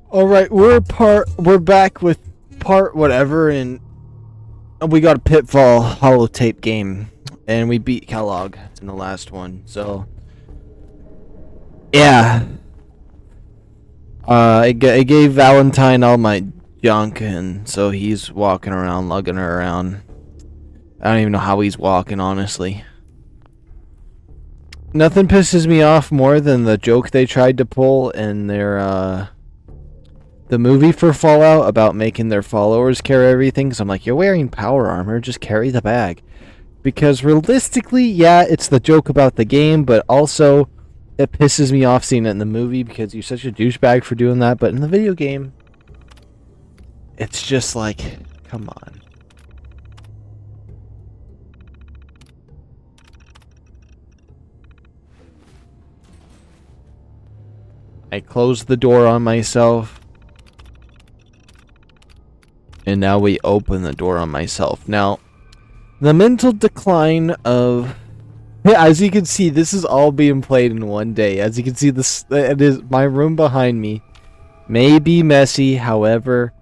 All right, we're back with part whatever, and we got a Pitfall holotape game, and we beat Kellogg in the last one. So yeah, I gave Valentine all my junk, and so he's walking around, lugging her around. I don't even know how he's walking, honestly. Nothing pisses me off more than the joke they tried to pull in their the movie for Fallout about making their followers carry everything. So I'm like, you're wearing power armor, just carry the bag. Because realistically, yeah, it's the joke about the game, but also it pisses me off seeing it in the movie because you're such a douchebag for doing that. But in the video game, it's just like, come on. I closed the door on myself. And now we open the door on myself. Now, the mental decline of... As you can see, this is all being played in one day. As you can see, this it is my room behind me. May be messy, however,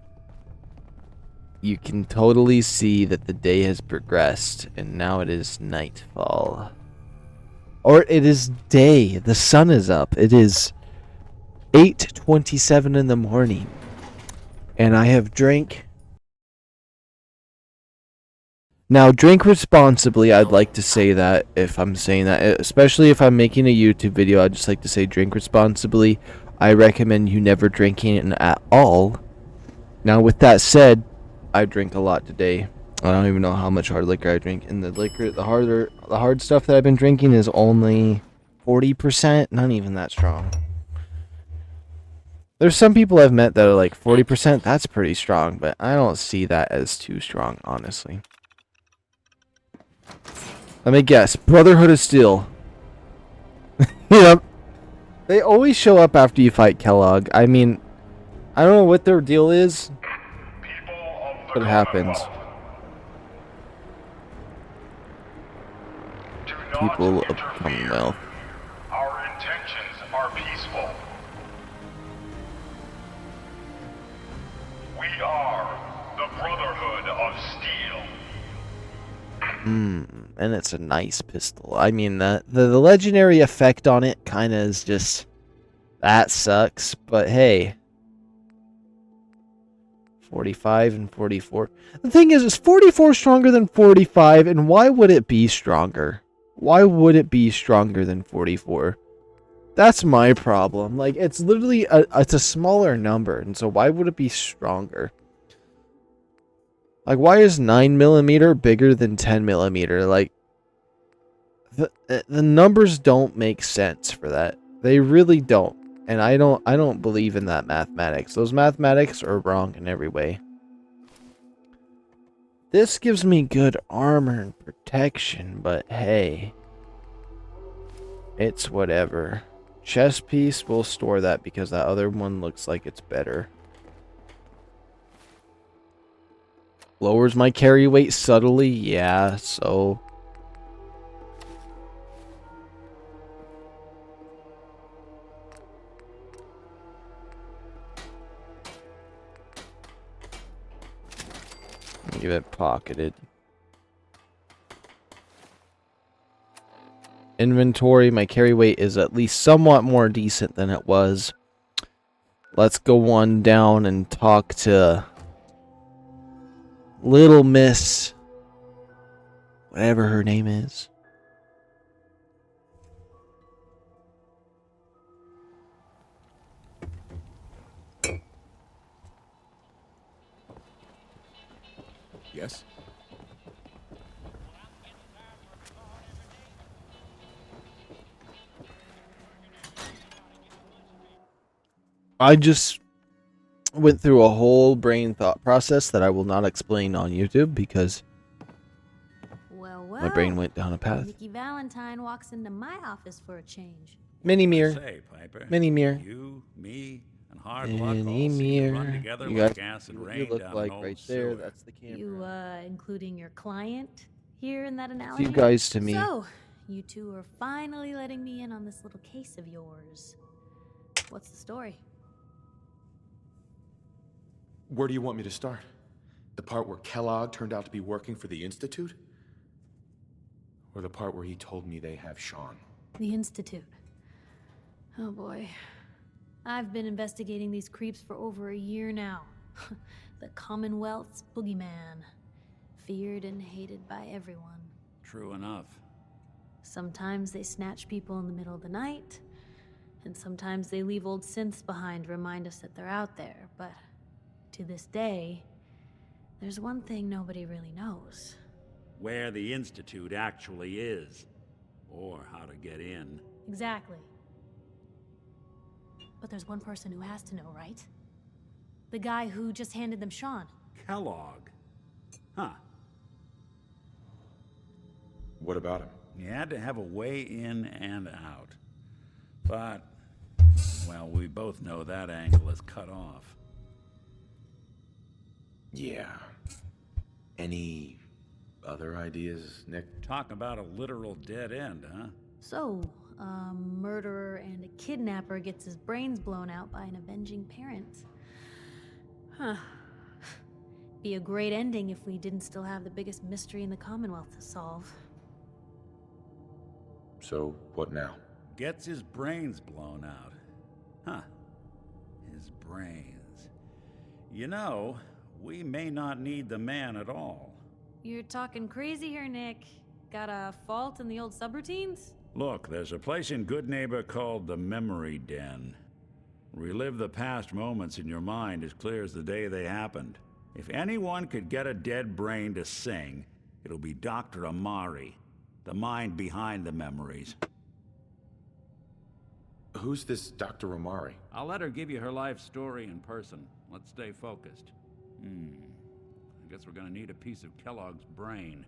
you can totally see that the day has progressed, and now it is nightfall. Or it is day. The sun is up. It is 8:27 in the morning, and I have drank. Now, drink responsibly. I'd like to say that if I'm saying that, especially if I'm making a YouTube video, I'd just like to say drink responsibly. I recommend you never drinking it at all. Now, with that said, I drink a lot today. I don't even know how much hard liquor I drink. And the liquor, the hard stuff that I've been drinking is only 40%. Not even that strong. There's some people I've met that are like 40%. That's pretty strong, but I don't see that as too strong, honestly. Let me guess. Brotherhood of Steel. Yep. They always show up after you fight Kellogg. I mean, I don't know what their deal is, but it happens. People of Commonwealth. Our intentions are peaceful. We are the Brotherhood of Steel. And it's a nice pistol. I mean, the legendary effect on it kind of is just... That sucks, but hey. 45 and 44. The thing is 44 stronger than 45, and why would it be stronger? Why would it be stronger than 44? That's my problem. Like, it's literally it's a smaller number, and so why would it be stronger? Like, why is 9mm bigger than 10mm? Like, the numbers don't make sense for that. They really don't. And I don't believe in that mathematics. Those mathematics are wrong in every way. This gives me good armor and protection, but hey. It's whatever. Chest piece, we'll store that because that other one looks like it's better. Lowers my carry weight subtly, yeah, so... Give it pocketed. Inventory, my carry weight is at least somewhat more decent than it was. Let's go on down and talk to Little Miss, whatever her name is. Yes? I just went through a whole brain thought process that I will not explain on YouTube because my brain went down a path. Nikki Valentine walks into my office for a change. Mini mirror. Say, Piper. Mini mirror. You, me, and hard luck all Mini seem to mirror. run together You like guys, acid you rain look down like an old right there. sewer. That's the camera. You, including your client here in that analogy? You guys to me. So, you two are finally letting me in on this little case of yours. What's the story? Where do you want me to start? The part where Kellogg turned out to be working for the Institute? Or the part where he told me they have Sean? The Institute. Oh boy. I've been investigating these creeps for over a year now. The Commonwealth's boogeyman. Feared and hated by everyone. True enough. Sometimes they snatch people in the middle of the night, and sometimes they leave old synths behind to remind us that they're out there, but to this day, there's one thing nobody really knows. Where the Institute actually is. Or how to get in. Exactly. But there's one person who has to know, right? The guy who just handed them Sean. Kellogg. Huh. What about him? He had to have a way in and out. But, well, we both know that angle is cut off. Yeah. Any other ideas, Nick? Talk about a literal dead end, huh? So, a murderer and a kidnapper gets his brains blown out by an avenging parent. Huh. Be a great ending if we didn't still have the biggest mystery in the Commonwealth to solve. So, what now? Gets his brains blown out. Huh. His brains. You know, we may not need the man at all. You're talking crazy here, Nick. Got a fault in the old subroutines? Look, there's a place in Good Neighbor called the Memory Den. Relive the past moments in your mind as clear as the day they happened. If anyone could get a dead brain to sing, it'll be Dr. Amari, the mind behind the memories. Who's this Dr. Amari? I'll let her give you her life story in person. Let's stay focused. I guess we're gonna need a piece of Kellogg's brain.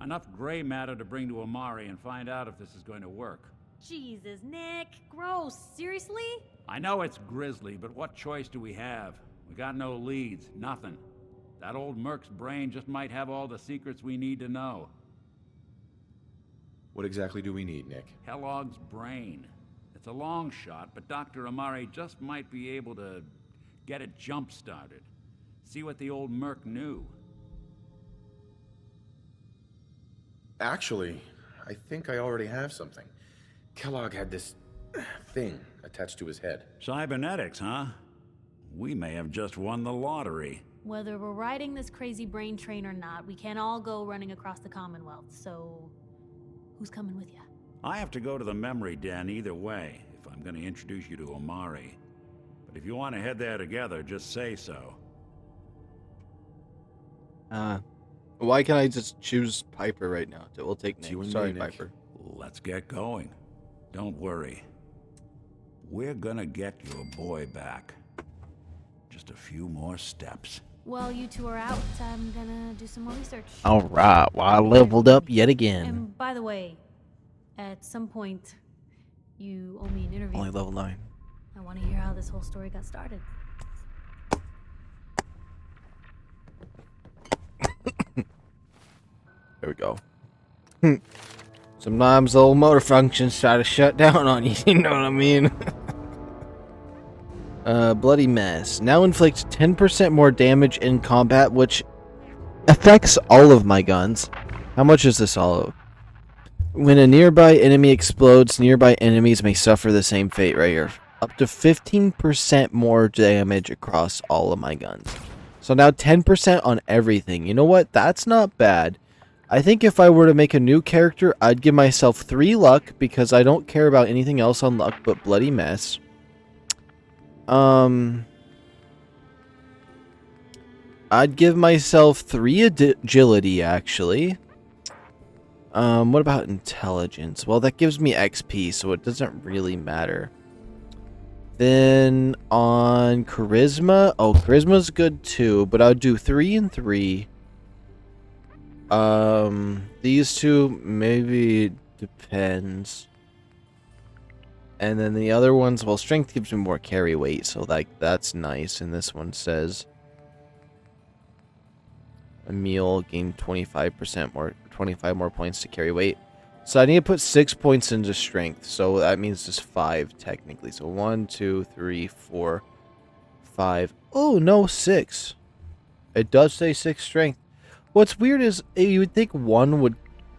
Enough gray matter to bring to Amari and find out if this is going to work. Jesus, Nick. Gross. Seriously? I know it's grisly, but what choice do we have? We got no leads, nothing. That old Merc's brain just might have all the secrets we need to know. What exactly do we need, Nick? Kellogg's brain. It's a long shot, but Dr. Amari just might be able to get it jump-started. See what the old Merc knew. Actually, I think I already have something. Kellogg had this thing attached to his head. Cybernetics, huh? We may have just won the lottery. Whether we're riding this crazy brain train or not, we can't all go running across the Commonwealth, so who's coming with you? I have to go to the Memory Den either way, if I'm going to introduce you to Amari. But if you want to head there together, just say so. Why can't I just choose Piper right now? We'll take It's Nick. you and Sorry, me, Nick. Piper. Let's get going. Don't worry. We're gonna get your boy back. Just a few more steps. While you two are out, I'm gonna do some more research. All right. Well, I leveled up yet again. And by the way, at some point, you owe me an interview. Only level 9. I want to hear how this whole story got started. There we go. Sometimes the old motor functions try to shut down on you, you know what I mean? Bloody Mess. Now inflicts 10% more damage in combat, which affects all of my guns. How much is this all of? When a nearby enemy explodes, nearby enemies may suffer the same fate right here. Up to 15% more damage across all of my guns. So now 10% on everything. You know what? That's not bad. I think if I were to make a new character, I'd give myself 3 luck because I don't care about anything else on luck but Bloody Mess. I'd give myself 3 agility, actually. What about intelligence? Well, that gives me XP, so it doesn't really matter. Then on charisma, oh, charisma's good too, but I'll do 3 and 3. These two maybe depends. And then the other ones, well, strength gives me more carry weight, so like that's nice. And this one says a meal gain 25% more, 25 more points to carry weight. So I need to put 6 points into strength, so that means just 5 technically. So 1, 2, 3, 4, 5. Oh no, 6. It does say 6 strength. What's weird is you would think 1 would...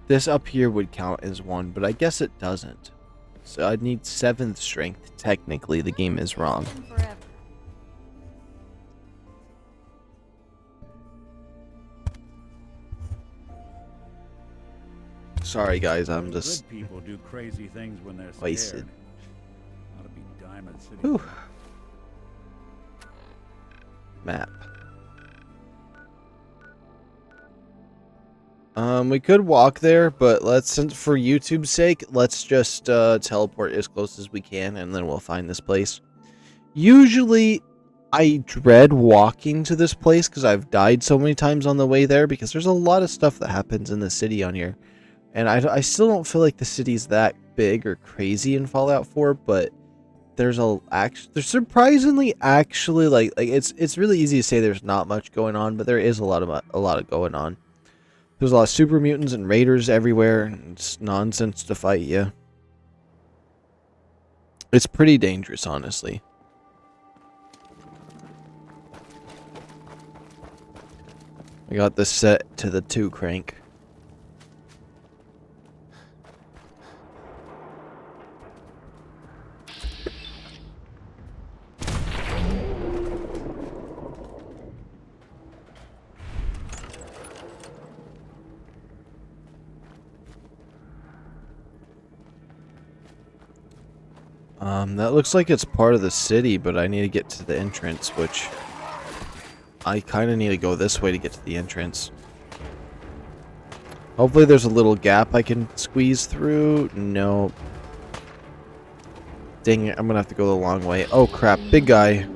This up here would count as 1, but I guess it doesn't. So I'd need 7th strength. Technically, the game is wrong. Forever. Sorry, guys. I'm just... Good people do crazy things when they're scared. wasted. Ought to be Diamond City. Whew. Map. We could walk there, but since for YouTube's sake, let's just teleport as close as we can, and then we'll find this place. Usually, I dread walking to this place because I've died so many times on the way there, because there's a lot of stuff that happens in the city on here. And I still don't feel like the city's that big or crazy in Fallout 4, but there's surprisingly actually like it's really easy to say there's not much going on, but there is a lot of going on. There's a lot of super mutants and raiders everywhere, and it's nonsense to fight you. It's pretty dangerous, honestly. I got this set to the 2 crank. That looks like it's part of the city, but I need to get to the entrance, which I kind of need to go this way to get to the entrance. Hopefully there's a little gap I can squeeze through. No. Dang it, I'm gonna have to go the long way. Oh crap, big guy.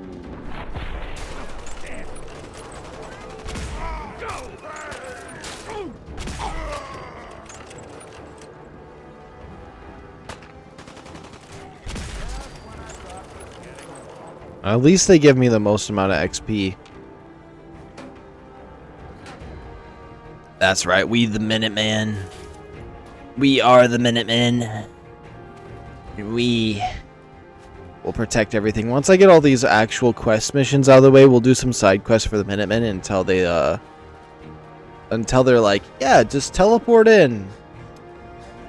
At least they give me the most amount of XP. That's right, we the Minutemen. We are the Minutemen. We will protect everything. Once I get all these actual quest missions out of the way, we'll do some side quests for the Minutemen until they're like, yeah, just teleport in.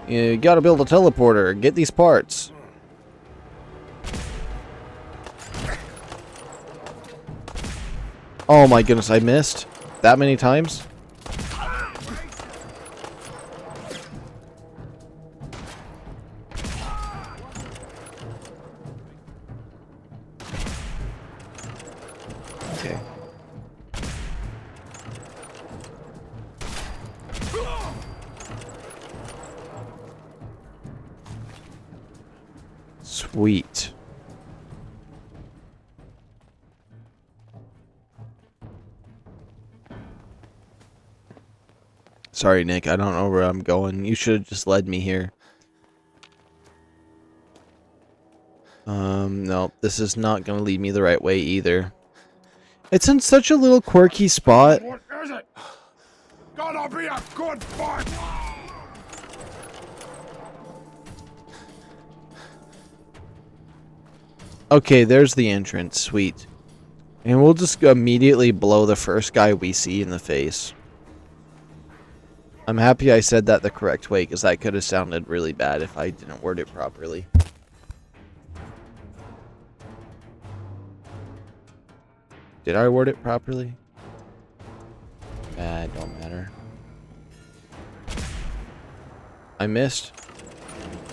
You gotta build a teleporter, get these parts. Oh my goodness, I missed that many times. Okay. Sweet. Sorry, Nick, I don't know where I'm going. You should have just led me here. No, this is not going to lead me the right way either. It's in such a little quirky spot. What is it? Gonna be a good fight! Okay, there's the entrance. Sweet. And we'll just immediately blow the first guy we see in the face. I'm happy I said that the correct way, because that could have sounded really bad if I didn't word it properly. Did I word it properly? It don't matter. I missed.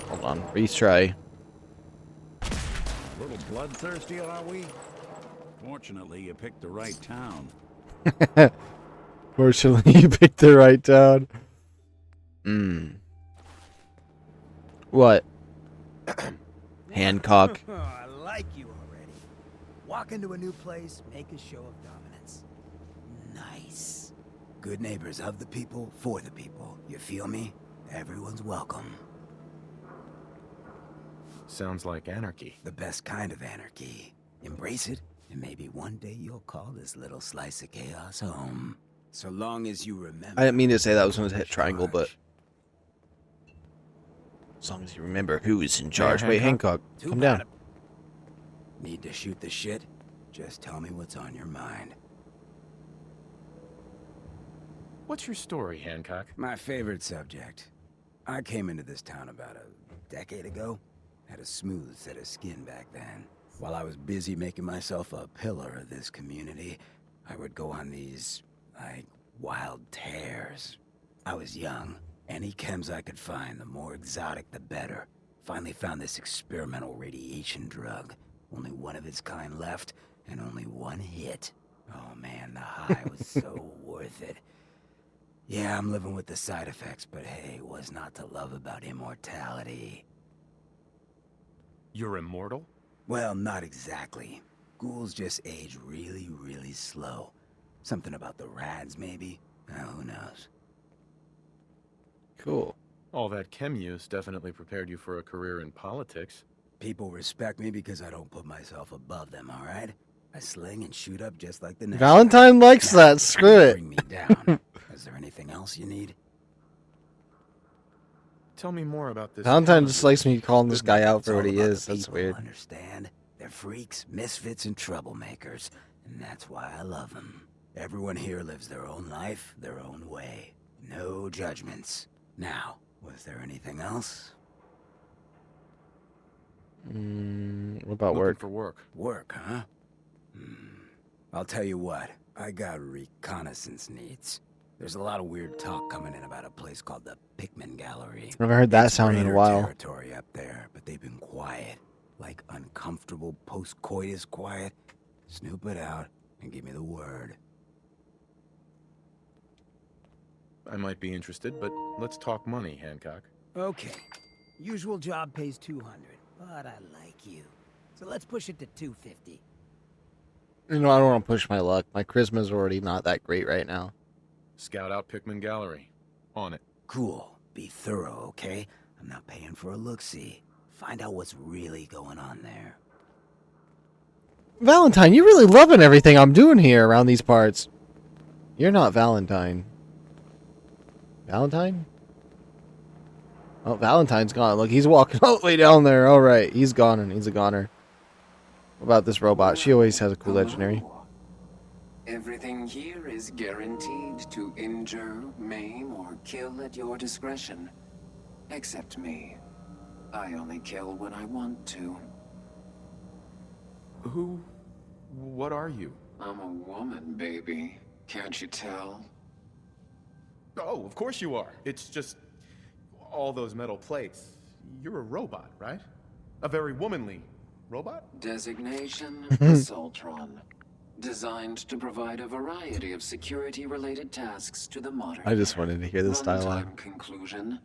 Hold on, retry. A little bloodthirsty, are we? Fortunately, you picked the right town. Fortunately, you picked the right town. What? Hancock. I like you already. Walk into a new place, make a show of dominance. Nice. Good neighbors of the people, for the people. You feel me? Everyone's welcome. Sounds like anarchy. The best kind of anarchy. Embrace it, and maybe one day you'll call this little slice of chaos home. So long as you remember. I didn't mean to say that I was going to hit triangle, but as long as you remember who is in charge. Wait, Hancock, Too come bad. down. Need to shoot the shit? Just tell me what's on your mind. What's your story, Hancock? My favorite subject. I came into this town about a decade ago. Had a smooth set of skin back then. While I was busy making myself a pillar of this community, I would go on these, like, wild tears. I was young. Any chems I could find, the more exotic the better. Finally found this experimental radiation drug. Only one of its kind left, and only one hit. Oh man, the high was so worth it. Yeah, I'm living with the side effects, but hey, what's not to love about immortality? You're immortal? Well, not exactly. Ghouls just age really, really slow. Something about the rads, maybe? Who knows? Cool. All that chem use definitely prepared you for a career in politics. People respect me because I don't put myself above them, alright? I sling and shoot up just like the next Valentine likes guy. Now, that. Screw it. Bring me down. Is there anything else you need? Tell me more about this. Valentine chem just use. likes me calling this guy out It's for all what he about is. the That's people, weird. Understand? They're freaks, misfits, and troublemakers, and that's why I love them. Everyone here lives their own life, their own way. No judgments. Now, was there anything else? What about Looking work? for work. Work, huh? I'll tell you what. I got reconnaissance needs. There's a lot of weird talk coming in about a place called the Pickman Gallery. I haven't heard that It's sound in a raider while. territory up there, but they've been quiet. Like uncomfortable post-coitus quiet. Snoop it out and give me the word. I might be interested, but let's talk money, Hancock. Okay. Usual job pays 200, but I like you. So let's push it to 250. You know, I don't want to push my luck. My charisma's already not that great right now. Scout out Pickman Gallery. On it. Cool. Be thorough, okay? I'm not paying for a look-see. Find out what's really going on there. Valentine, you're really loving everything I'm doing here around these parts. You're not Valentine. Valentine? Oh, Valentine's gone. Look, he's walking all the way down there. All right, he's gone, and he's a goner. What about this robot? She always has a cool legendary. Hello. Everything here is guaranteed to injure, maim, or kill at your discretion. Except me. I only kill when I want to. What are you? I'm a woman, baby. Can't you tell? Oh, of course you are. It's just all those metal plates. You're a robot, right? A very womanly robot? Designation, Assaultron. Designed to provide a variety of security-related tasks to the modern. I just wanted to hear this dialogue. Runtime conclusion.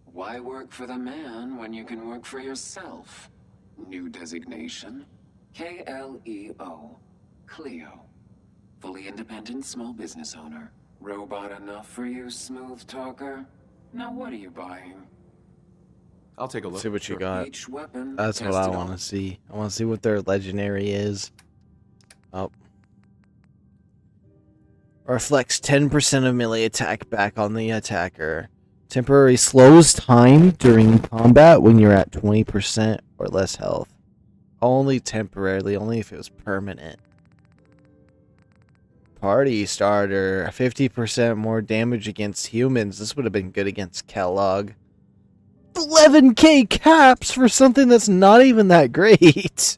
Why work for the man when you can work for yourself? New designation. KLEO. Cleo. Fully independent small business owner. Robot enough for you, smooth talker? Now what are you buying? I'll take a look. See what you Sure. got. Each weapon. That's what I want to see. I want to see what their legendary is. Oh. Reflects 10% of melee attack back on the attacker. Temporary slows time during combat when you're at 20% or less health. Only temporarily, only if it was permanent. Party starter, 50% more damage against humans. This would have been good against Kellogg. 11k caps for something that's not even that great.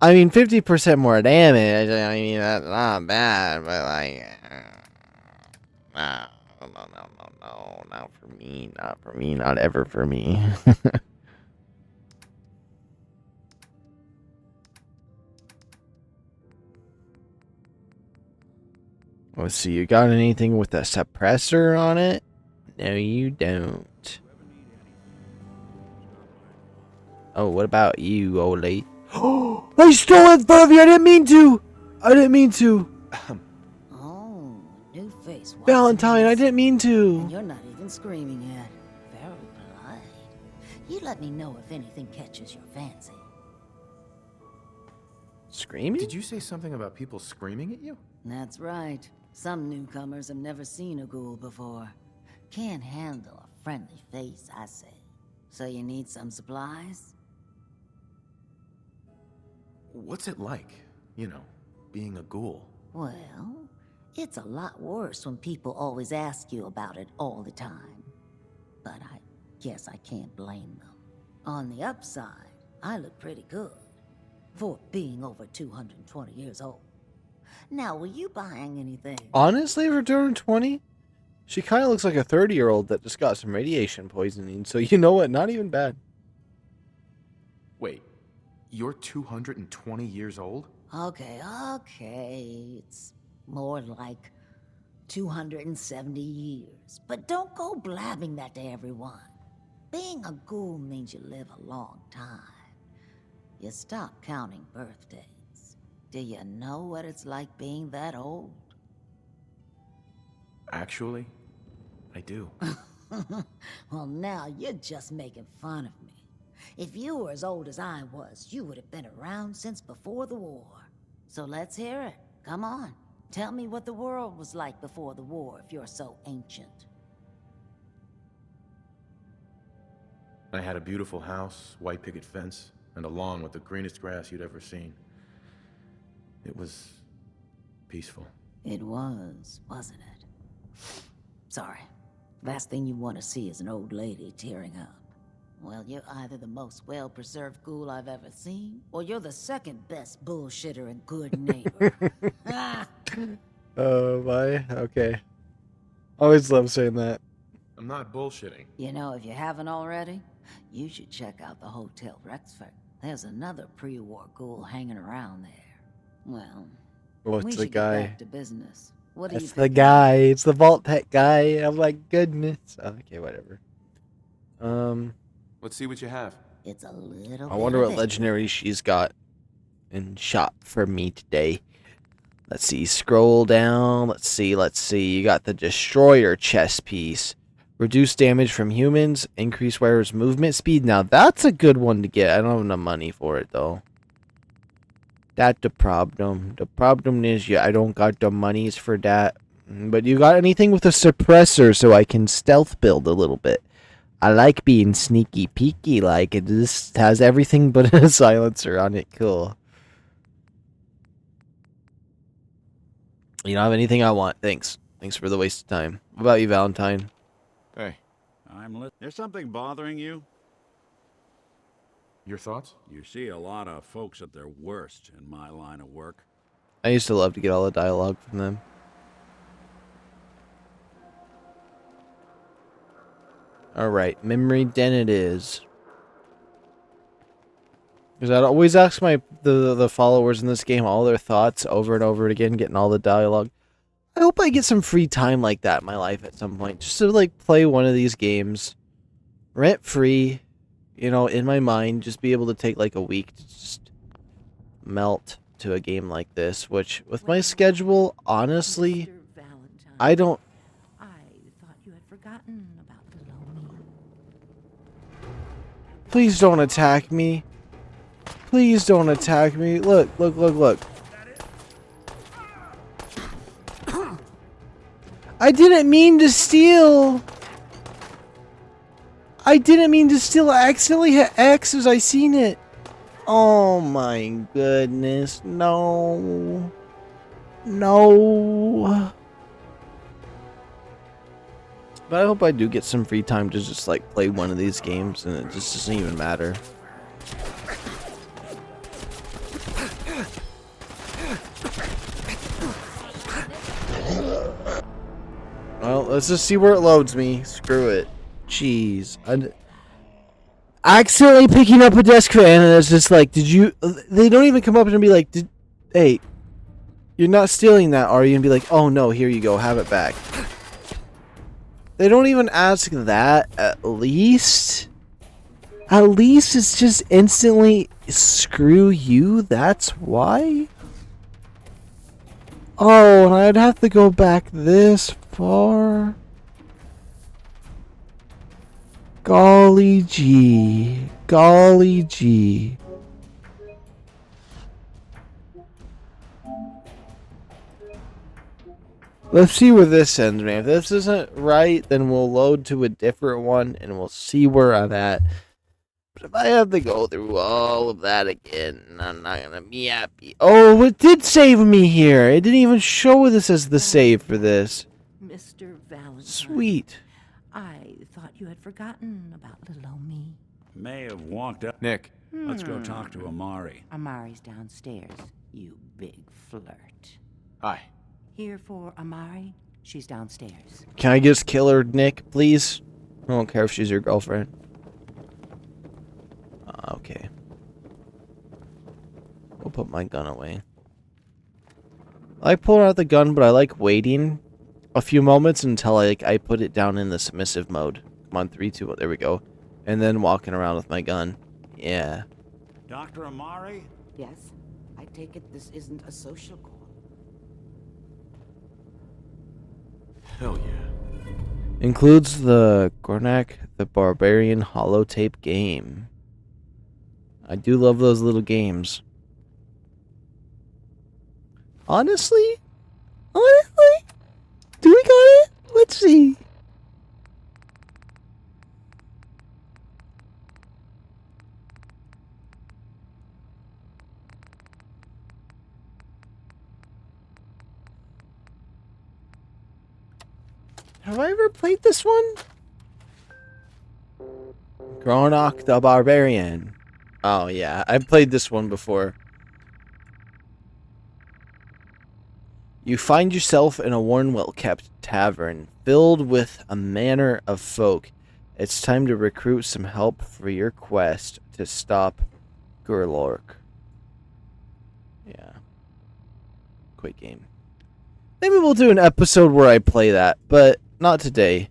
I mean, 50% more damage. I mean, that's not bad, but like, no, not for me, not for me, not ever for me. Let's see, you got anything with a suppressor on it? No, you don't. Oh, what about you, old lady? Oh, I stole it from you! I didn't mean to! I didn't mean to! Oh, new face. What's Valentine, I this? didn't mean And to! you're not even screaming yet. Very polite. You let me know if anything catches your fancy. Screaming? Did you say something about people screaming at you? That's right. Some newcomers have never seen a ghoul before. Can't handle a friendly face, I say. So you need some supplies? What's it like, you know, being a ghoul? Well, It's a lot worse when people always ask you about it all the time. But I guess I can't blame them. On the upside, I look pretty good for being over 220 years old. Now, were you buying anything? Honestly, for 220, she kind of looks like a 30-year-old that just got some radiation poisoning. So you know what? Not even bad. Wait, you're 220 years old? Okay. It's more like 270 years. But don't go blabbing that to everyone. Being a ghoul means you live a long time. You stop counting birthdays. Do you know what it's like being that old? Actually, I do. Well, now you're just making fun of me. If you were as old as I was, you would have been around since before the war. So let's hear it. Come on. Tell me what the world was like before the war if you're so ancient. I had a beautiful house, white picket fence, and a lawn with the greenest grass you'd ever seen. It was peaceful. It was, wasn't it? Sorry. Last thing you want to see is an old lady tearing up. Well, you're either the most well-preserved ghoul I've ever seen, or you're the second best bullshitter and good neighbor. Oh, my. Okay. Always love saying that. I'm not bullshitting. You know, if you haven't already, you should check out the Hotel Rexford. There's another pre-war ghoul hanging around there. Well, What's we the should guy? get back to business. What do you That's the think? guy. It's the Vault Tech guy. I'm like, goodness. Okay, whatever. Let's see what you have. It's a little I bit wonder of what it. legendary she's got in shop for me today. Let's see. Scroll down. Let's see. You got the Destroyer chest piece. Reduce damage from humans. Increase wearer's movement speed. Now, that's a good one to get. I don't have enough money for it, though. That's the problem. The problem is, I don't got the monies for that. But you got anything with a suppressor so I can stealth build a little bit. I like being sneaky peeky, like it just has everything but a silencer on it. Cool. You don't have anything I want. Thanks. Thanks for the waste of time. What about you, Valentine? Hey, There's something bothering you? your thoughts? You see a lot of folks at their worst in my line of work. I used to love to get all the dialogue from them. Alright, memory den it is. Because I'd always ask the followers in this game all their thoughts over and over again, getting all the dialogue. I hope I get some free time like that in my life at some point. Just to like play one of these games. Rent free. You know, in my mind, just be able to take like a week to just melt to a game like this. Which, with my schedule, honestly, Mr. Valentine, I don't... I thought you had forgotten about below me. Please don't attack me. Please don't attack me. Look. I didn't mean to steal. I accidentally hit X as I seen it. Oh my goodness. No. But I hope I do get some free time to just like play one of these games and it just doesn't even matter. Well, let's just see where it loads me. Screw it. Jeez. Accidentally picking up a desk fan and it's just like, did you... They don't even come up and be like, hey, you're not stealing that, are you? And be like, oh no, here you go, have it back. They don't even ask that, at least. At least it's just instantly, screw you, that's why? Oh, and I'd have to go back this far. Golly gee. Let's see where this ends, man. If this isn't right, then we'll load to a different one and we'll see where I'm at. But if I have to go through all of that again, I'm not gonna be happy. Oh, it did save me here. It didn't even show this as the save for this. Mr. Valentine. Sweet. I thought you had forgotten about little old me. May have walked up. Nick. Let's go talk to Amari. Amari's downstairs, you big flirt. Hi. Here for Amari? She's downstairs. Can I just kill her, Nick, please? I don't care if she's your girlfriend. Okay. We'll put my gun away. I like pulling out the gun, but I like waiting a few moments until I put it down in the submissive mode. Come on, 3, 2, 1, there we go. And then walking around with my gun. Yeah. Dr. Amari? Yes? I take it this isn't a social call. Hell yeah. Includes the Gornak the Barbarian holotape game. I do love those little games. Honestly? Do we got it? Let's see. Have I ever played this one? Gornak the Barbarian. Oh yeah, I've played this one before. You find yourself in a worn, well-kept tavern filled with a manner of folk. It's time to recruit some help for your quest to stop Gurlork. Yeah. Quick game. Maybe we'll do an episode where I play that, but not today.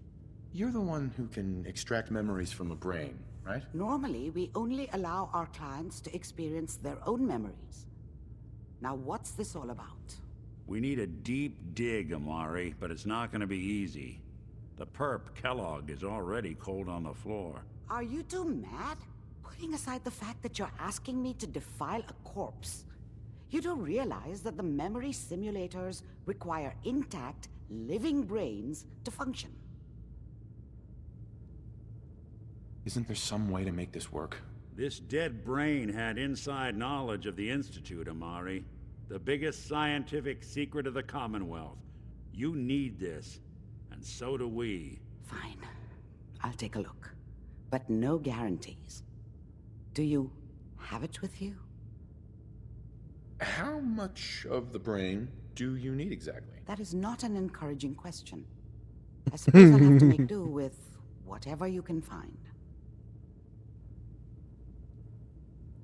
You're the one who can extract memories from a brain, right? Normally, we only allow our clients to experience their own memories. Now, what's this all about? We need a deep dig, Amari, but it's not going to be easy. The perp, Kellogg, is already cold on the floor. Are you two mad? Putting aside the fact that you're asking me to defile a corpse, you do realize that the memory simulators require intact, living brains to function. Isn't there some way to make this work? This dead brain had inside knowledge of the Institute, Amari. The biggest scientific secret of the Commonwealth. You need this, and so do we. Fine. I'll take a look. But no guarantees. Do you have it with you? How much of the brain do you need exactly? That is not an encouraging question. I suppose I'll have to make do with whatever you can find.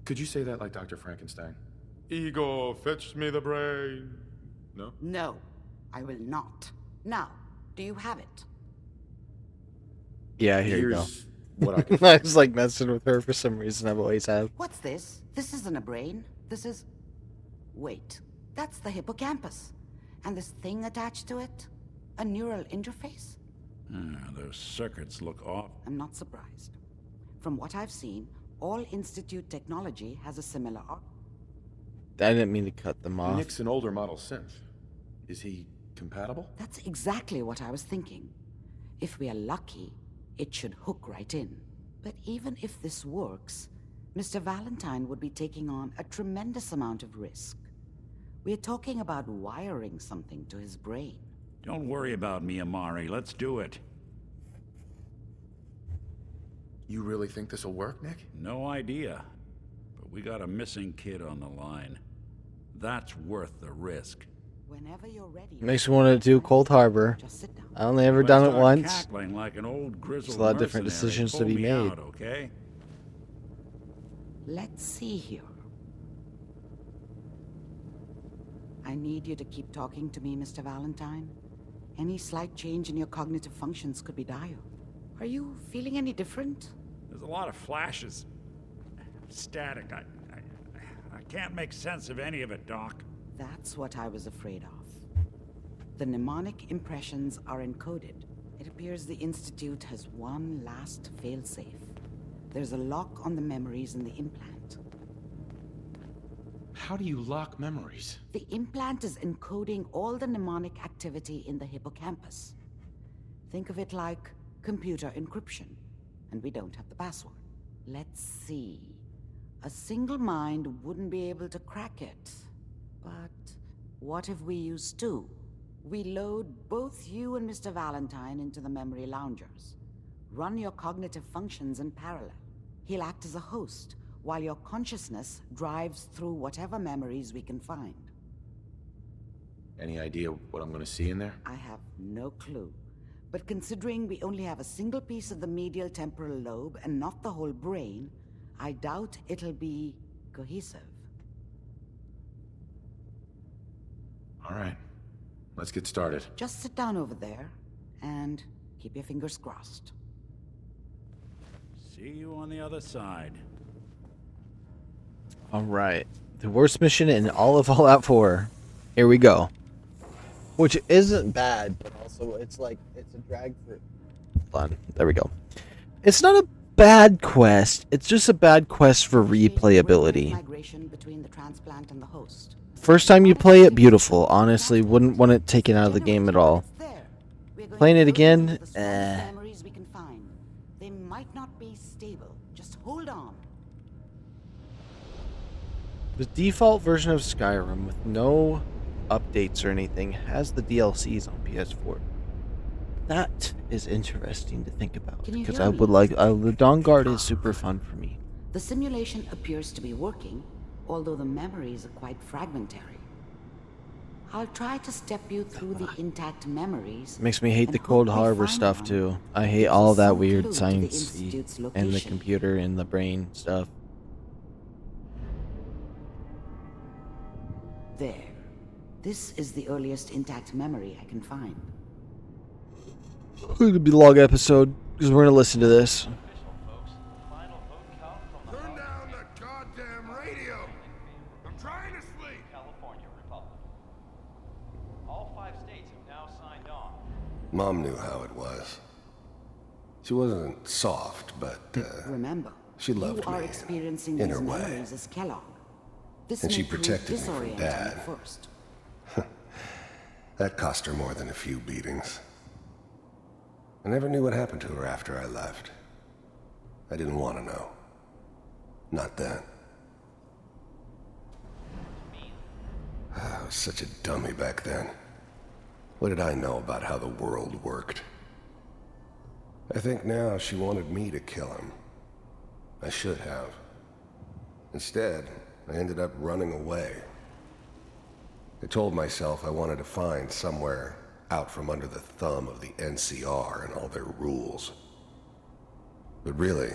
Could you say that like Dr. Frankenstein? Igor, fetch me the brain. No? No, I will not. Now, do you have it? Yeah, here you go. Here's what I can I was like messing with her for some reason. I've always have. What's this? This isn't a brain. This is... Wait, that's the hippocampus. And this thing attached to it? A neural interface? Those circuits look off. I'm not surprised. From what I've seen, all Institute technology has a similar art. I didn't mean to cut them off. Nick's an older model synth. Is he compatible? That's exactly what I was thinking. If we are lucky, it should hook right in. But even if this works, Mr. Valentine would be taking on a tremendous amount of risk. We're talking about wiring something to his brain. Don't worry about me, Amari. Let's do it. You really think this'll work, Nick? No idea. But we got a missing kid on the line. That's worth the risk. Whenever you're ready. Makes me want to do Cold Harbor. Just sit down. I only ever Let's done it start once. cackling like an old grizzled There's a lot of different mercenary. decisions to Pull be me made. out, okay? Let's see here. I need you to keep talking to me, Mr. Valentine. Any slight change in your cognitive functions could be dire. Are you feeling any different? There's a lot of flashes. Static. I can't make sense of any of it, Doc. That's what I was afraid of. The mnemonic impressions are encoded. It appears the Institute has one last failsafe. There's a lock on the memories in the implant. How do you lock memories? The implant is encoding all the mnemonic activity in the hippocampus. Think of it like computer encryption, and we don't have the password. Let's see. A single mind wouldn't be able to crack it. But what if we use two? We load both you and Mr. Valentine into the memory loungers. Run your cognitive functions in parallel. He'll act as a host, while your consciousness drives through whatever memories we can find. Any idea what I'm gonna see in there? I have no clue. But considering we only have a single piece of the medial temporal lobe and not the whole brain, I doubt it'll be cohesive. All right. Let's get started. Just sit down over there and keep your fingers crossed. See you on the other side. All right. The worst mission in all of Fallout 4. Here we go. Which isn't bad, but also it's like, it's a drag for... Hold on. There we go. It's not a bad quest. It's just a bad quest for replayability. Migration between the transplant and the host. First time you play it, beautiful. Honestly, wouldn't want it taken out of the game at all. Playing it again, Memories we can find. They might not be stable. Just hold on. The default version of Skyrim with no updates or anything has the DLCs on PS4. That is interesting to think about because I would like the Dawn Guard is super fun for me. The simulation appears to be working, although the memories are quite fragmentary. I'll try to step you through the intact memories. Makes me hate the Cold Harbor stuff too. I hate all of that weird science and the computer and the brain stuff. There. This is the earliest intact memory I can find. It's gonna be a long episode because we're gonna listen to this. Turn down that goddamn radio. I'm trying to sleep. California Republic. All 5 states have now signed on. Mom knew how it was. She wasn't soft, but remember, she loved you are me experiencing in these her way. memories as Kellogg. This And she may prove protected me from disorienting Dad. at first. That cost her more than a few beatings. I never knew what happened to her after I left. I didn't want to know. Not then. I was such a dummy back then. What did I know about how the world worked? I think now she wanted me to kill him. I should have. Instead, I ended up running away. I told myself I wanted to find somewhere out from under the thumb of the NCR and all their rules. But really,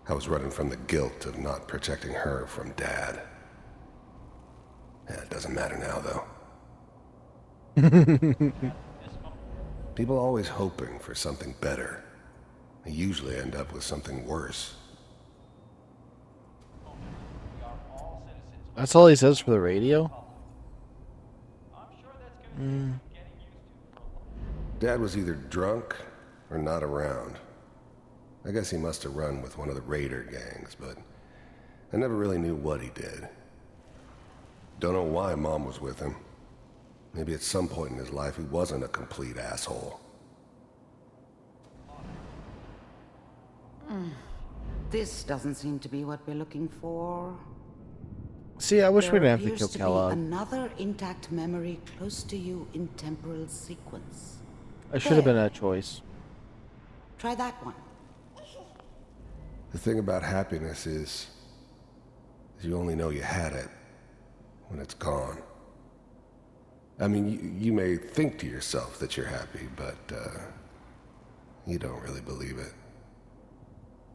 I was running from the guilt of not protecting her from Dad. Yeah, it doesn't matter now, though. People always hoping for something better. They usually end up with something worse. That's all he says for the radio? Dad was either drunk or not around. I guess he must have run with one of the raider gangs, but I never really knew what he did. Don't know why Mom was with him. Maybe at some point in his life he wasn't a complete asshole. This doesn't seem to be what we're looking for. See, I wish we didn't have to There kill appears Kellogg. be another intact memory close to you in temporal sequence. I should have been a choice. Try that one. The thing about happiness is you only know you had it when it's gone. I mean, you may think to yourself that you're happy, but you don't really believe it.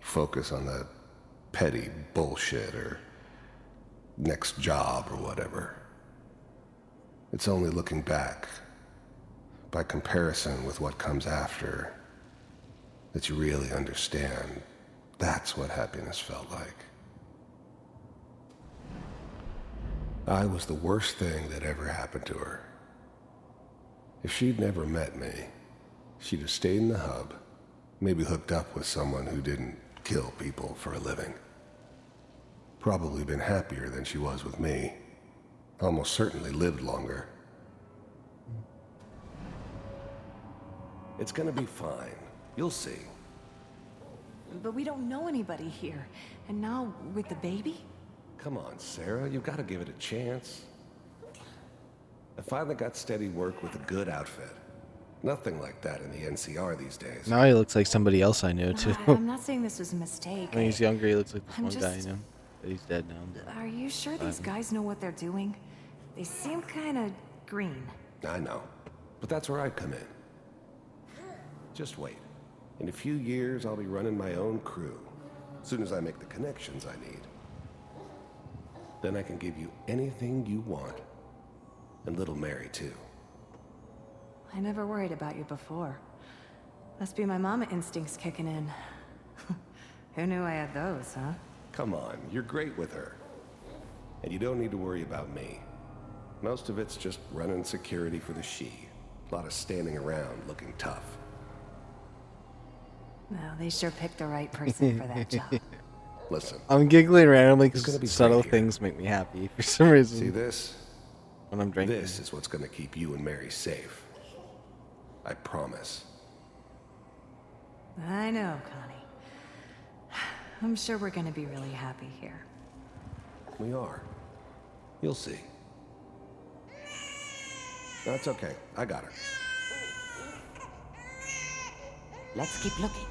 You focus on the petty bullshit or next job or whatever. It's only looking back, by comparison with what comes after, that you really understand that's what happiness felt like. I was the worst thing that ever happened to her. If she'd never met me, she'd have stayed in the hub, maybe hooked up with someone who didn't kill people for a living. Probably been happier than she was with me. Almost certainly lived longer. It's gonna be fine. You'll see. But we don't know anybody here. And now, with the baby? Come on, Sarah, you've got to give it a chance. I finally got steady work with a good outfit. Nothing like that in the NCR these days. Now he looks like somebody else I know too. I'm not saying this was a mistake. When he's younger, he looks like this I'm one guy I just- know. But he's dead now. Are you sure these guys know what they're doing? They seem kind of green. I know, but that's where I come in. Just wait. In a few years, I'll be running my own crew. As soon as I make the connections I need. Then I can give you anything you want. And little Mary, too. I never worried about you before. Must be my mama instincts kicking in. Who knew I had those, huh? Come on, you're great with her. And you don't need to worry about me. Most of it's just running security for the she. A lot of standing around looking tough. Well, they sure picked the right person for that job. Listen. I'm giggling randomly It's gonna be because subtle great here. things make me happy for some reason. See this? When I'm drinking. This is what's gonna keep you and Mary safe. I promise. I know, Connie. I'm sure we're gonna be really happy here. We are. You'll see. That's okay. I got her. Let's keep looking.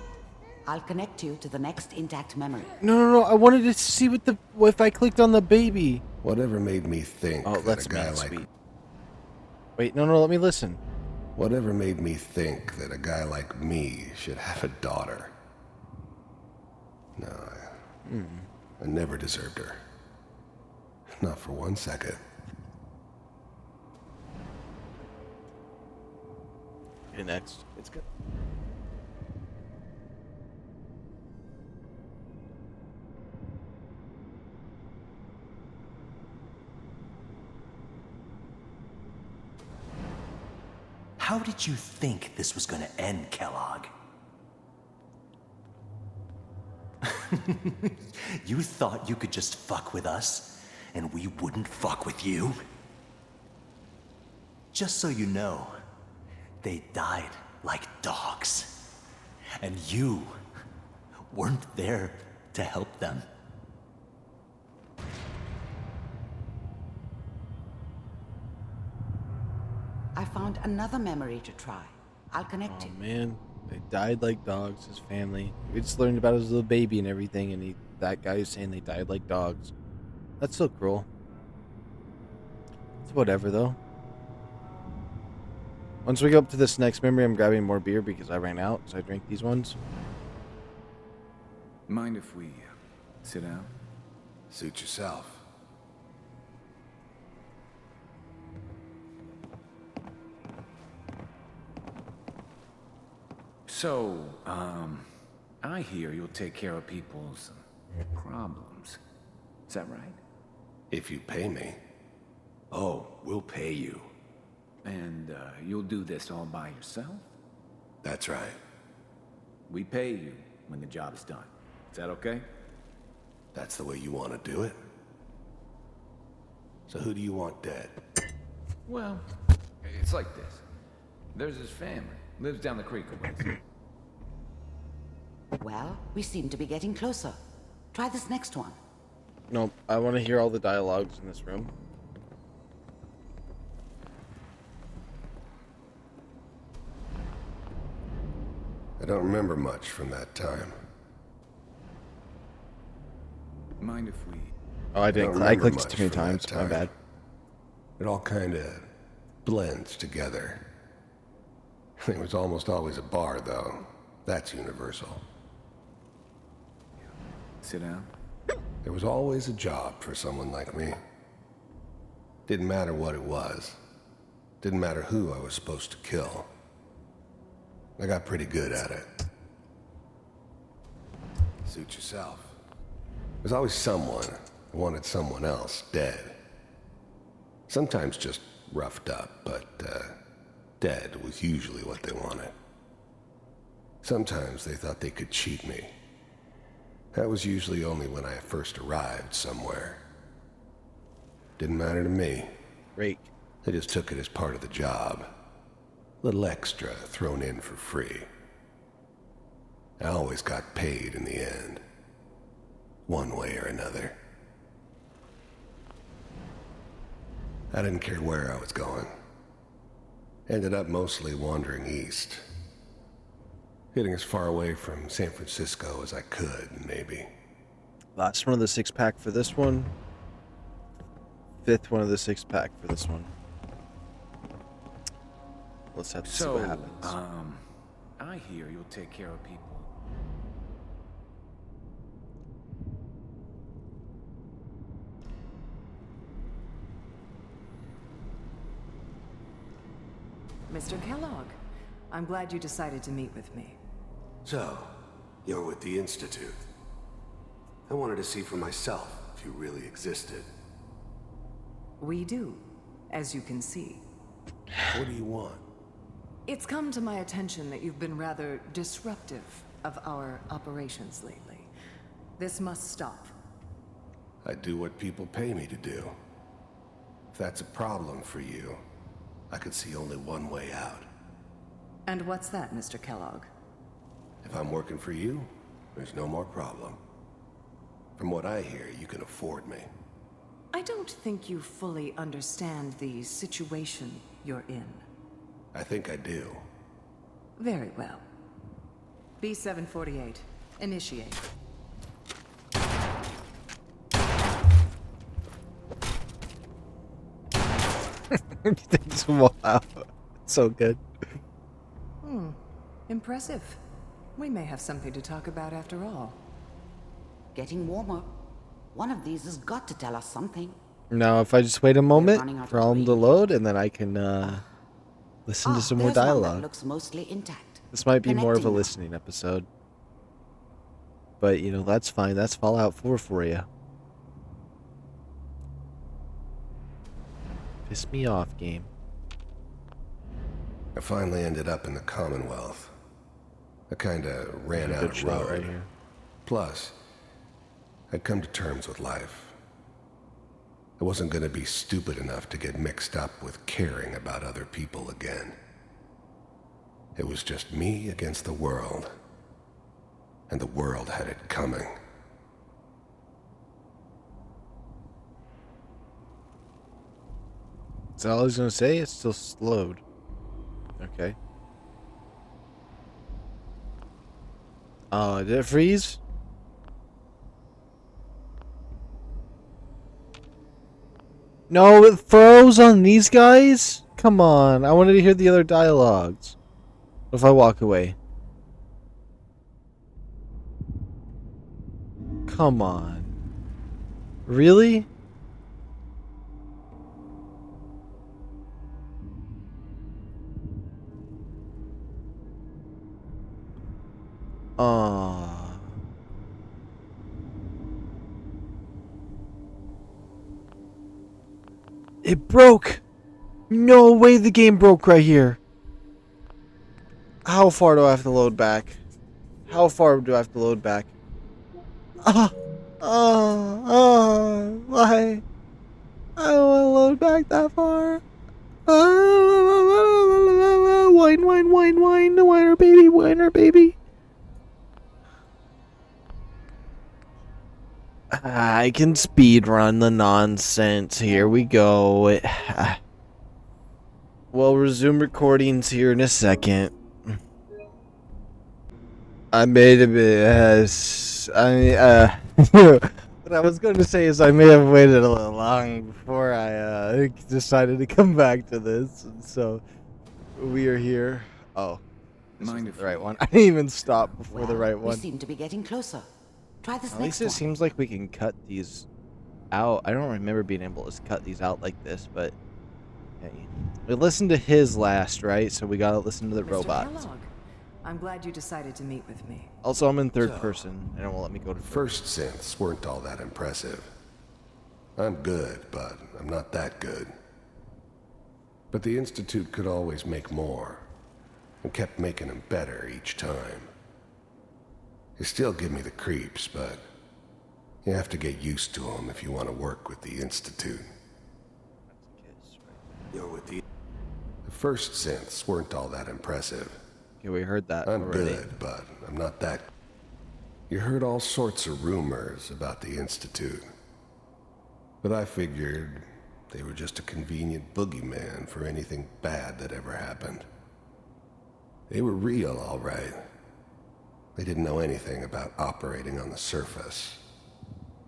I'll connect you to the next intact memory. No. I wanted to see if I clicked on the baby. Whatever made me think Oh, that that's a guy mean, like... sweet. Wait, no, let me listen. Whatever made me think that a guy like me should have a daughter? No, I never deserved her. Not for 1 second. Okay, next. It's good. How did you think this was gonna end, Kellogg? You thought you could just fuck with us, and we wouldn't fuck with you? Just so you know, they died like dogs. And you weren't there to help them. I found another memory to try. I'll connect you. Oh man, they died like dogs. His family. We just learned about his little baby and everything, and that guy is saying they died like dogs. That's so cruel. It's whatever though. Once we go up to this next memory, I'm grabbing more beer because I ran out, so I drank these ones. Mind if we sit down? Suit yourself. So, I hear you'll take care of people's problems. Is that right? If you pay me. Oh, we'll pay you. And you'll do this all by yourself? That's right. We pay you when the job's done. Is that okay? That's the way you want to do it? So who do you want dead? Well, it's like this. There's his family. Lives down the creek a ways. Well, we seem to be getting closer. Try this next one. No, I want to hear all the dialogues in this room. I don't remember much from that time. Mind if we... Oh, I don't didn't. I remember clicked much too many from that times. My time. bad. It all kind of blends together. It was almost always a bar, though. That's universal. Sit down. There was always a job for someone like me. Didn't matter what it was. Didn't matter who I was supposed to kill. I got pretty good at it. Suit yourself. There's always someone who wanted someone else dead. Sometimes just roughed up, but dead was usually what they wanted. Sometimes they thought they could cheat me. That was usually only when I first arrived somewhere. Didn't matter to me. Rake. They just took it as part of the job. Little extra thrown in for free. I always got paid in the end. One way or another. I didn't care where I was going. Ended up mostly wandering east. Getting as far away from San Francisco as I could, maybe. Last one of the 6-pack for this one. 5th one of the 6-pack for this one. Let's have to see what happens. I hear you'll take care of people. Mr. Kellogg, I'm glad you decided to meet with me. So, you're with the Institute. I wanted to see for myself if you really existed. We do, as you can see. What do you want? It's come to my attention that you've been rather disruptive of our operations lately. This must stop. I do what people pay me to do. If that's a problem for you, I could see only one way out. And what's that, Mr. Kellogg? If I'm working for you, there's no more problem. From what I hear, you can afford me. I don't think you fully understand the situation you're in. I think I do. Very well. B-748, initiate. Wow. So good. Impressive. We may have something to talk about after all. Getting warmer. One of these has got to tell us something. Now, if I just wait a running moment out for of all them to load, and then I can listen to some more there's one that dialogue. looks mostly intact. This might be more of a Connecting now. listening episode. But, you know, that's fine. That's Fallout 4 for you. Piss me off, game. I finally ended up in the Commonwealth. I kinda ran out Good of shot road. right here. Plus, I'd come to terms with life. I wasn't gonna be stupid enough to get mixed up with caring about other people again. It was just me against the world. And the world had it coming. Is that all he's gonna say? It's still slowed. Okay. Oh, did it freeze? No, it froze on these guys? Come on, I wanted to hear the other dialogues. What if I walk away? Come on. Really? Aww. It broke! No way the game broke right here. How far do I have to load back? How far do I have to load back? Why? I don't want to load back that far. Wine, wine, wine, wine, whiner baby, whiner baby. I can speed run the nonsense. Here we go. We'll resume recordings here in a second. I made a bit. What I was going to say is I may have waited a little long before I decided to come back to this, and so we are here. Oh, this is the right one. I didn't even stop before the right one. We seem to be getting closer. Try this At next least it one. seems like we can cut these out. I don't remember being able to cut these out like this, but hey. We listened to his last, right? So we gotta listen to the Mr. robots. Kellogg, I'm glad you decided to meet with me. Also, I'm in third person, and it won't let me go to First synths weren't all that impressive. I'm good, but I'm not that good. But the Institute could always make more, and kept making them better each time. They still give me the creeps, but you have to get used to them if you want to work with the Institute. You're with the first synths weren't all that impressive. Okay, we heard that I'm already. good, but I'm not that. You heard all sorts of rumors about the Institute. But I figured they were just a convenient boogeyman for anything bad that ever happened. They were real, all right. They didn't know anything about operating on the surface.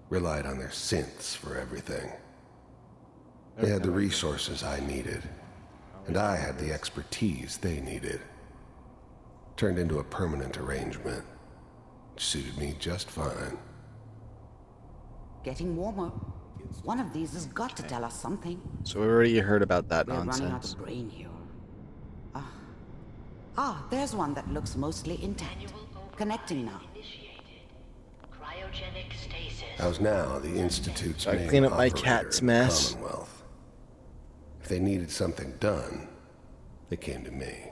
Relied on their synths for everything. They had the resources I needed, and I had the expertise they needed. Turned into a permanent arrangement, which suited me just fine. Getting warmer. One of these has got to tell us something. So we already heard about that We're running out nonsense. of brain here. There's one that looks mostly intact. Connecting now. Cryogenic stasis. How's now the Institute's I main clean up my operator cat's in the mess. Commonwealth. If they needed something done, they came to me.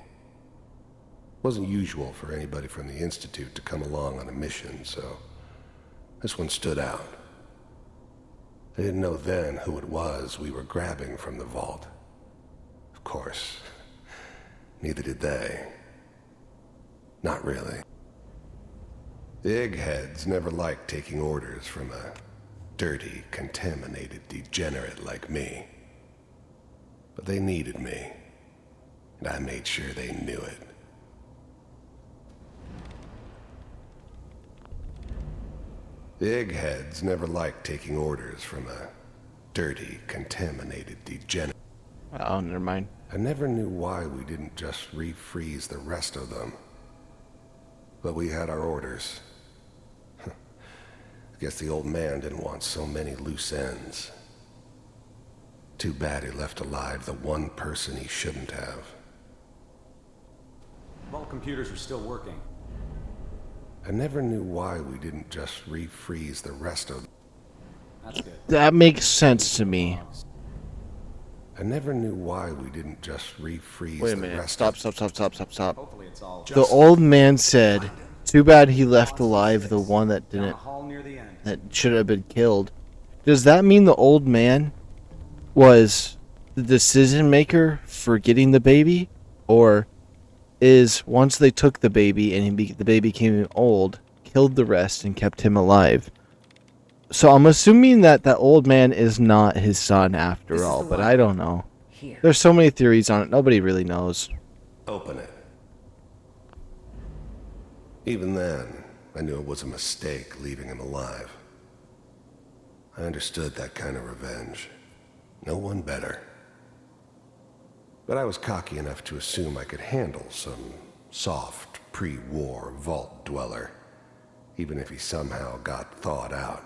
Wasn't usual for anybody from the Institute to come along on a mission, so this one stood out. I didn't know then who it was we were grabbing from the vault. Of course, neither did they. Not really. The eggheads never liked taking orders from a dirty, contaminated degenerate like me. But they needed me, and I made sure they knew it. The eggheads never liked taking orders from a dirty, contaminated degenerate. Oh, never mind. I never knew why we didn't just refreeze the rest of them. But we had our orders. I guess the old man didn't want so many loose ends. Too bad he left alive the one person he shouldn't have. All computers are still working. I never knew why we didn't just refreeze the rest of them. That's good. That makes sense to me. I never knew why we didn't just refreeze Wait a the minute. rest Stop. Hopefully it's all The old man said, "Too bad he left alive the one that down a didn't, hall near the end. that should have been killed." Does that mean the old man was the decision maker for getting the baby, or is once they took the baby and the baby became old, killed the rest and kept him alive? So I'm assuming that that old man is not his son after all, but I don't know. There's so many theories on it. Nobody really knows. Open it. Even then, I knew it was a mistake leaving him alive. I understood that kind of revenge. No one better. But I was cocky enough to assume I could handle some soft, pre-war vault dweller, even if he somehow got thawed out.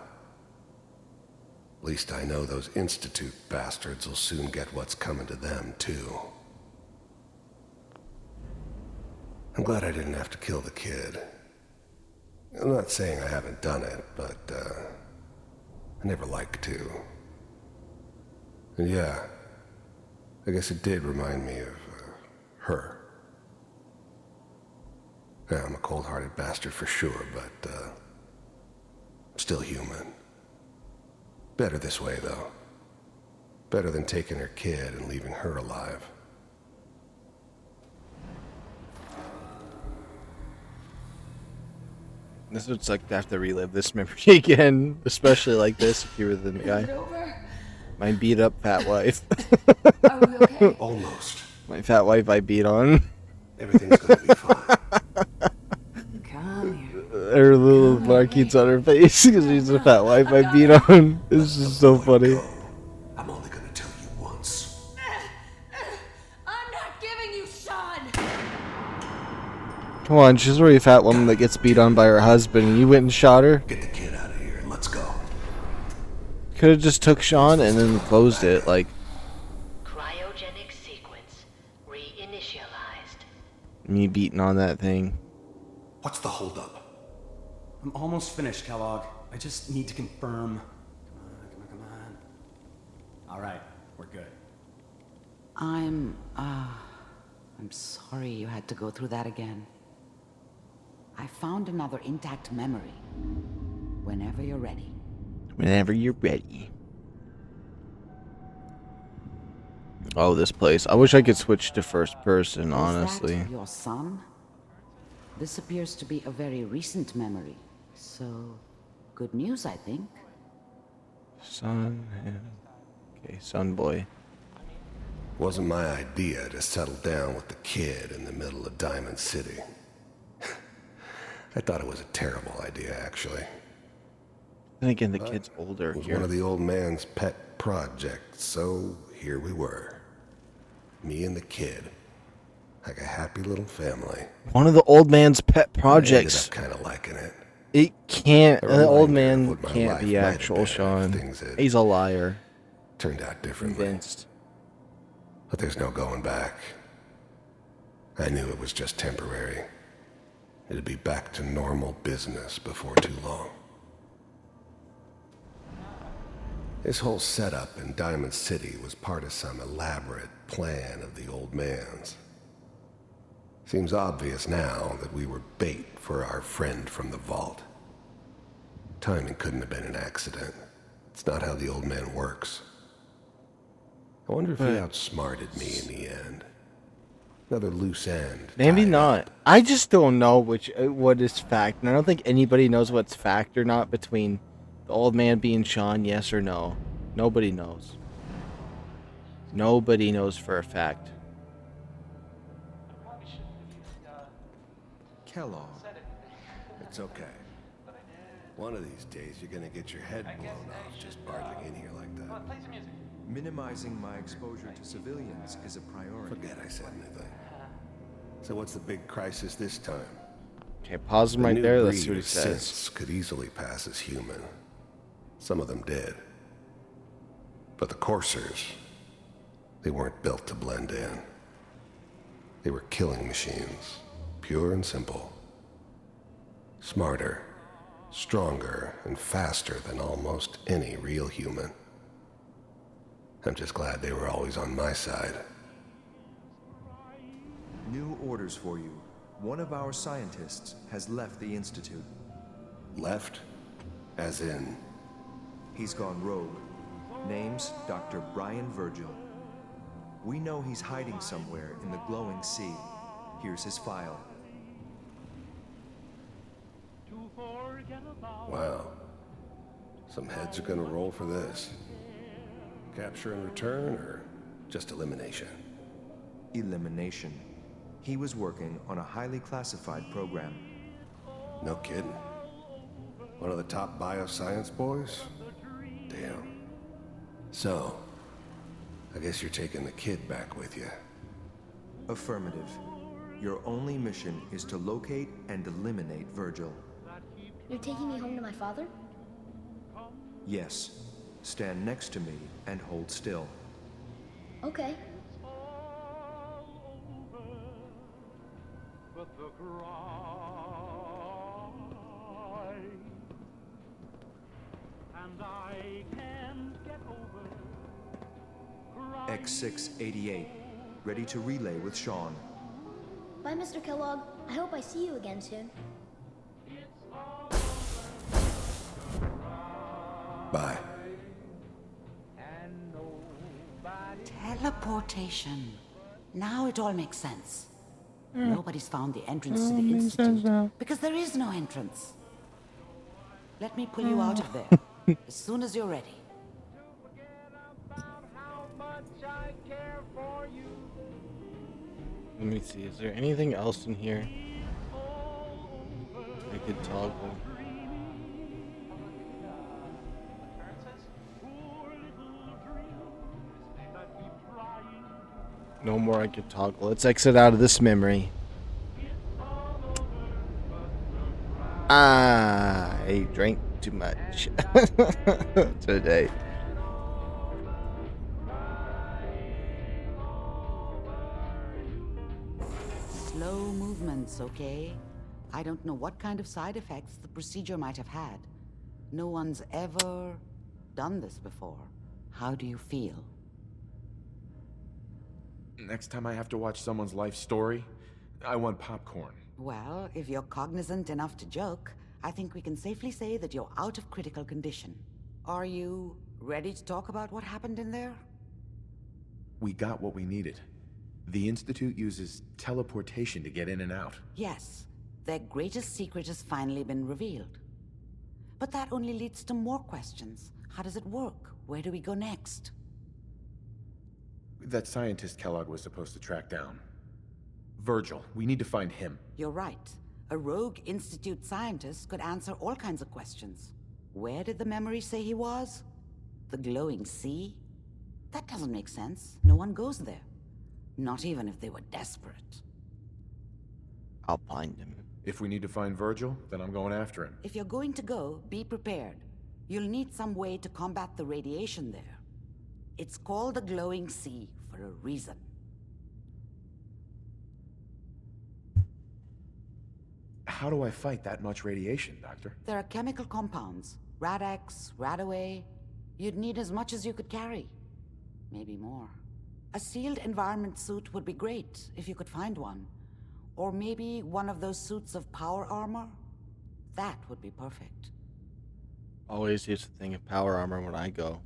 At least I know those Institute bastards will soon get what's coming to them, too. I'm glad I didn't have to kill the kid. I'm not saying I haven't done it, but, I never like to. And yeah, I guess it did remind me of, her. Yeah, I'm a cold-hearted bastard for sure, but, still human. Better this way, though. Better than taking her kid and leaving her alive. This would suck to have to relive this memory again, especially like this if you were the guy. My beat up fat wife. Are we okay? Almost. My fat wife I beat on. Everything's gonna be fine. Come here. Her little markings on her face because she's a fat wife I beat on. This is so funny. I'm only gonna tell you once. I'm not giving you Sean! Come on, she's already a fat woman that gets beat on by her husband and you went and shot her? Get the kid out of here and let's go. Could have just took Sean and then closed it, like. Cryogenic sequence reinitialized. Me beating on that thing. What's the holdup? I'm almost finished, Kellogg. I just need to confirm. Come on. All right, we're good. I'm sorry you had to go through that again. I found another intact memory. Whenever you're ready. Whenever you're ready. Oh, this place. I wish I could switch to first person, honestly. Is that your son? This appears to be a very recent memory. So, good news, I think. Son. Okay, son boy. Wasn't my idea to settle down with the kid in the middle of Diamond City. I thought it was a terrible idea, actually. Then again, the kid's older It was here. one of the old man's pet projects, so here we were. Me and the kid. Like a happy little family. One of the old man's pet projects. I ended up kind of liking it. It can't. A The old reminder of man what my can't life be might have actual, been if Sean. things had He's a liar. Turned out differently. Convinced. But there's no going back. I knew it was just temporary. It'd be back to normal business before too long. This whole setup in Diamond City was part of some elaborate plan of the old man's. Seems obvious now that we were bait for our friend from the vault. Timing couldn't have been an accident. It's not how the old man works. I wonder if he outsmarted me in the end. Another loose end. Maybe not. I just don't know what is fact. And I don't think anybody knows what's fact or not between the old man being Sean, yes or no. Nobody knows. Nobody knows for a fact. Kellogg. It's okay. One of these days you're gonna get your head blown off just barging in here like that. Minimizing my exposure to civilians is a priority. Forget I said anything. So what's the big crisis this time? Okay, pause him right new there. Let's see breed what he of says. synths could easily pass as human. Some of them did. But the coursers, they weren't built to blend in. They were killing machines, pure and simple. Smarter, stronger, and faster than almost any real human. I'm just glad they were always on my side. New orders for you. One of our scientists has left the Institute. Left? As in? He's gone rogue. Name's Dr. Brian Virgil. We know he's hiding somewhere in the glowing sea. Here's his file. Wow. Some heads are gonna roll for this. Capture and return, or just elimination? Elimination. He was working on a highly classified program. No kidding. One of the top bioscience boys? Damn. So, I guess you're taking the kid back with you. Affirmative. Your only mission is to locate and eliminate Virgil. You're taking me home to my father? Yes. Stand next to me and hold still. Okay. X688, ready to relay with Sean. Bye, Mr. Kellogg. I hope I see you again soon. Bye. Teleportation. Now it all makes sense. Hmm. Nobody's found the entrance to the Institute because there is no entrance. Let me pull you out of there as soon as you're ready. Let me see. Is there anything else in here I could toggle? No more I could toggle. Let's exit out of this memory. I drank too much today. Slow movements, okay? I don't know what kind of side effects the procedure might have had. No one's ever done this before. How do you feel? Next time I have to watch someone's life story, I want popcorn. Well, if you're cognizant enough to joke, I think we can safely say that you're out of critical condition. Are you ready to talk about what happened in there? We got what we needed. The Institute uses teleportation to get in and out. Yes. Their greatest secret has finally been revealed. But that only leads to more questions. How does it work? Where do we go next? That scientist Kellogg was supposed to track down. Virgil, we need to find him. You're right. A rogue Institute scientist could answer all kinds of questions. Where did the memory say he was? The glowing sea? That doesn't make sense. No one goes there. Not even if they were desperate. I'll find him. If we need to find Virgil, then I'm going after him. If you're going to go, be prepared. You'll need some way to combat the radiation there. It's called the glowing sea for a reason. How do I fight that much radiation, Doctor? There are chemical compounds. Rad-X, Radaway. You'd need as much as you could carry. Maybe more. A sealed environment suit would be great, if you could find one. Or maybe one of those suits of power armor? That would be perfect. Always used to think of power armor when I go.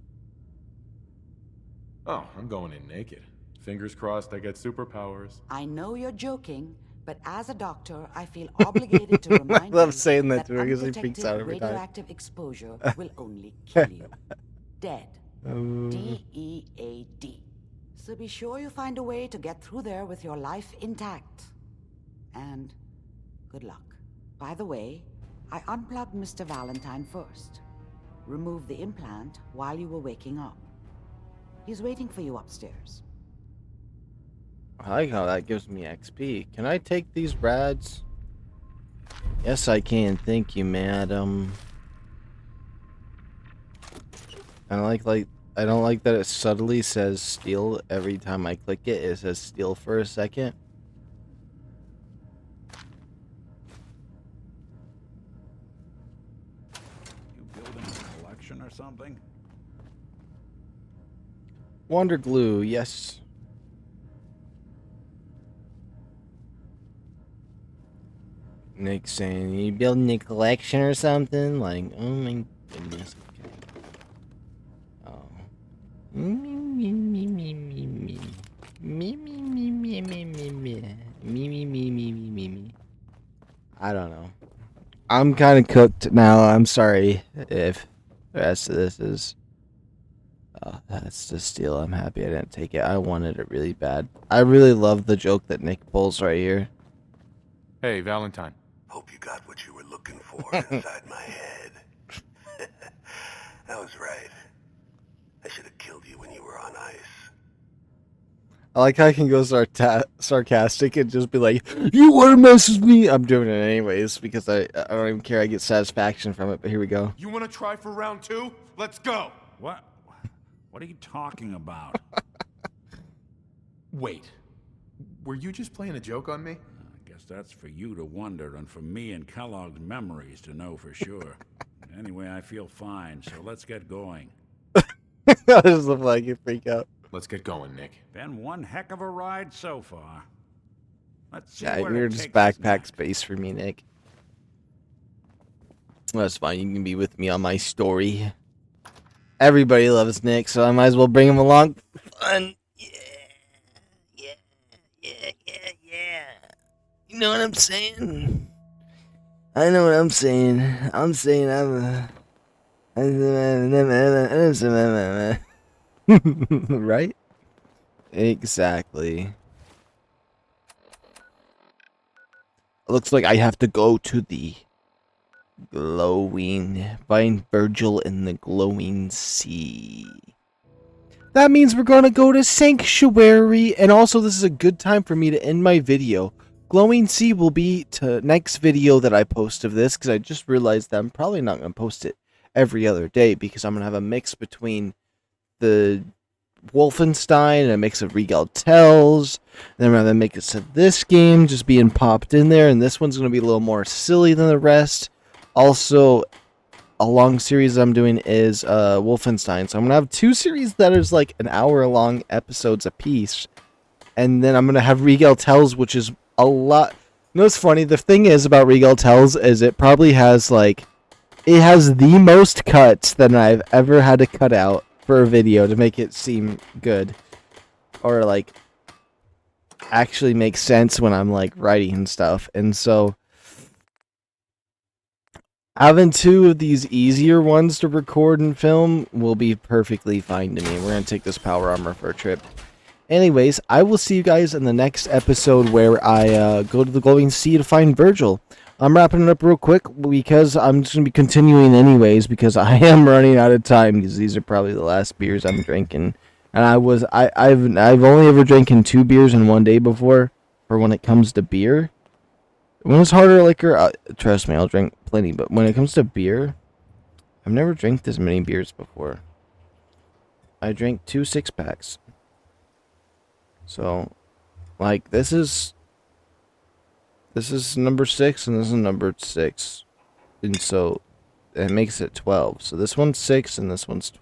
Oh, I'm going in naked. Fingers crossed I get superpowers. I know you're joking, but as a doctor, I feel obligated to remind I love you saying that to her because he unprotected freaks out every time. radioactive exposure will only kill you. Dead. Oh. D-E-A-D. So be sure you find a way to get through there with your life intact. And good luck. By the way, I unplugged Mr. Valentine first. Removed the implant while you were waking up. He's waiting for you upstairs. I like how that gives me XP. Can I take these brads? Yes, I can. Thank you, madam. I don't like that it subtly says steal every time I click it. It says steal for a second. You building a collection or something? Wonder glue, yes. Nick saying, you building a collection or something? Like, oh my goodness. Okay. Oh. Me, me, me, me, me, me. Me, me, me, me, me, me, me. Me, me, me, me, me, me, me. I don't know. I'm kind of cooked now. I'm sorry if the rest of this is... that's the steal. I'm happy I didn't take it. I wanted it really bad. I really love the joke that Nick pulls right here. Hey, Valentine. Hope you got what you were looking for inside my head. I was right. I should have killed you when you were on ice. I like how I can go sarcastic and just be like, you want to mess with me? I'm doing it anyways because I don't even care. I get satisfaction from it, but here we go. You want to try for round 2? Let's go. What? What are you talking about? Wait. Were you just playing a joke on me? I guess that's for you to wonder and for me and Kellogg's memories to know for sure. Anyway, I feel fine, so let's get going. I just look like you freak out. Let's get going, Nick. Been one heck of a ride so far. Let's see Yeah, where you're it just takes us backpack next. space for me, Nick. That's fine. You can be with me on my story. Everybody loves Nick, so I might as well bring him along. Fun. Yeah. You know what I'm saying? I know what I'm saying. I'm saying right? Exactly. Looks like I have to go to the find Virgil in the glowing sea. That means we're gonna go to Sanctuary, and also this is a good time for me to end my video. Glowing Sea will be to next video that I post of this, because I just realized that I'm probably not gonna post it every other day, because I'm gonna have a mix between the Wolfenstein and a mix of Regal Tells, and then I'm gonna make it to this game just being popped in there, and this one's gonna be a little more silly than the rest. Also, a long series I'm doing is Wolfenstein, so I'm gonna have 2 series that is like an hour-long episodes a piece, and then I'm gonna have Regal Tells, which is a lot. You know what's funny? The thing is about Regal Tells is it probably has like, it has the most cuts that I've ever had to cut out for a video to make it seem good, or like actually make sense when I'm like writing and stuff. And so Having 2 of these easier ones to record and film will be perfectly fine to me. We're going to take this power armor for a trip. Anyways, I will see you guys in the next episode where I go to the glowing sea to find Virgil. I'm wrapping it up real quick because I'm just going to be continuing anyways because I am running out of time because these are probably the last beers I'm drinking. And I've only ever drinking 2 beers in one day before for when it comes to beer. When it's harder liquor, trust me, I'll drink plenty. But when it comes to beer, I've never drank this many beers before. I drank 2 6-packs. So, like, this is number 6 and this is number 6. And so, it makes it 12. So this one's 6 and this one's...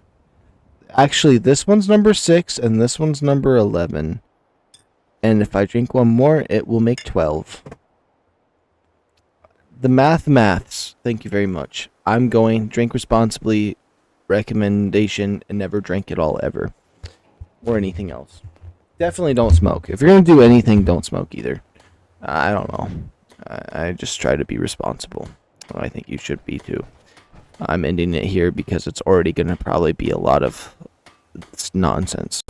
Actually, this one's number 6 and this one's number 11. And if I drink one more, it will make 12. The maths. Thank you very much. I'm going drink responsibly. Recommendation, and never drink it all ever. Or anything else. Definitely don't smoke. If you're going to do anything, don't smoke either. I don't know. I just try to be responsible. Well, I think you should be too. I'm ending it here because it's already going to probably be a lot of nonsense.